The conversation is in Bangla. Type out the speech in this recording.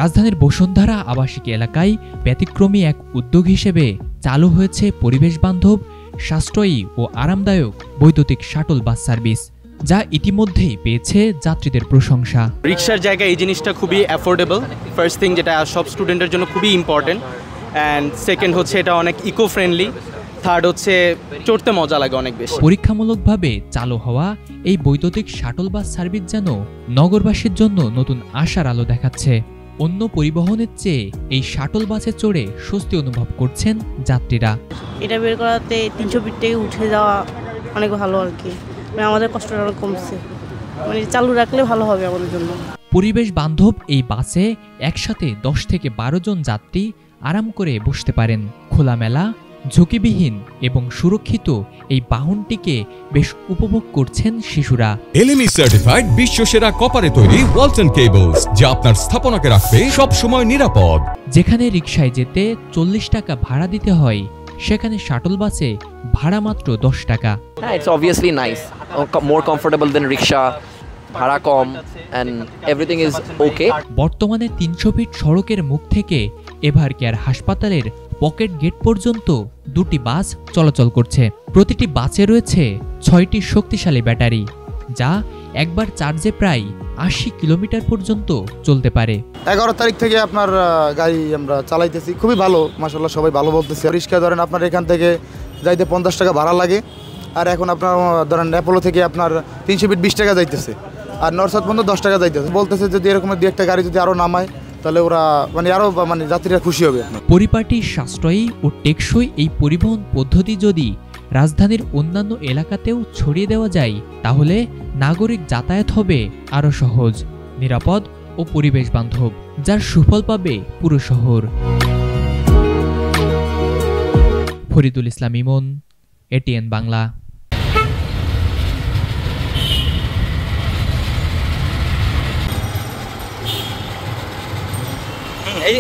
রাজধানীর বসুন্ধরা আবাসিক এলাকায় ব্যতিক্রমী এক উদ্যোগ হিসেবে চালু হয়েছে পরিবেশ বান্ধব, সাশ্রয়ী ও আরামদায়ক বৈদ্যুতিক শাটল বাস সার্ভিস, যা ইতিমধ্যেই পেয়েছে যাত্রীদের প্রশংসা। রিক্সার জায়গায় এই জিনিসটা খুবই অ্যাফোর্ডেবল। ফার্স্ট থিং, যেটা সব স্টুডেন্টের জন্য খুবই ইম্পর্টেন্ট। অ্যান্ড সেকেন্ড হচ্ছে এটা অনেক ইকো ফ্রেন্ডলি। থার্ড হচ্ছে চড়তে মজা লাগে অনেক বেশি। পরীক্ষামূলকভাবে চালু হওয়া এই বৈদ্যুতিক শাটল বাস সার্ভিস যেন নগরবাসীর জন্য নতুন আশার আলো দেখাচ্ছে। অন্য পরিবহনের চেয়ে এই শাটল বাসে চড়ে স্বস্তি অনুভব করছেন যাত্রীরা। এটা বের করাতে 300 ফিট থেকে উঠে যাওয়া অনেক ভালো আর কি, আমাদের কষ্টটা অনেক কমছে। চালু রাখলে ভালো হবে আমাদের জন্য। পরিবেশ বান্ধব এই বাসে একসাথে 10 থেকে 12 জন যাত্রী আরাম করে বসতে পারেন। খোলামেলা, ঝুঁকিবিহীন এবং সুরক্ষিত এই বাহনটিকে বেশ উপভোগ করছেন শিশুরা। এলএমই সার্টিফাইড বিশ্বসেরা কপারে তৈরি ওয়ালটন কেবলস, যা আপনার স্থাপনাকে রাখবে সব সময় নিরাপদ। যেখানে রিকশায় যেতে 40 টাকা ভাড়া দিতে হয়, সেখানে শাটল বাসে ভাড়া মাত্র 10 টাকা। It's obviously nice, more comfortable than rickshaw, ভাড়া কম and everything is okay. বর্তমানে 300 ফিট সড়কের মুখ থেকে এভার কেয়ার হাসপাতালের পকেট গেট পর্যন্ত 2টি বাস চলাচল করছে। প্রতিটি বাসে রয়েছে 6টি শক্তিশালী ব্যাটারি, যা একবার চার্জে প্রায় 80 কিলোমিটার পর্যন্ত চলতে পারে। 11 তারিখ থেকে আপনার গাড়ি আমরা চালাইতেছি, খুবই ভালো, মাশাআল্লাহ সবাই ভালো বলতেছে। রিক্সা ধরেন আপনার এখান থেকে যাইতে 50 টাকা ভাড়া লাগে, আর এখন আপনার ধরেন অ্যাপোলো থেকে আপনার 300 ফিট 20 টাকা যাইতেছে, আর নরসাদ পর্যন্ত 10 টাকা যাইতেছে। বলতেছে যদি এরকম 2-1টা গাড়ি যদি আরও নামায় তাহলে ওরা আরও যাত্রীরা খুশি হবে। পরিপাটি, সাশ্রয়ী ও টেকসই এই পরিবহন পদ্ধতি যদি রাজধানীর অন্যান্য এলাকাতেও ছড়িয়ে দেওয়া যায়, তাহলে নাগরিক যাতায়াত হবে আরও সহজ, নিরাপদ ও পরিবেশ বান্ধব, যার সুফল পাবে পুরো শহর। ফরিদুল ইসলাম ইমন, এটিএন বাংলা। এই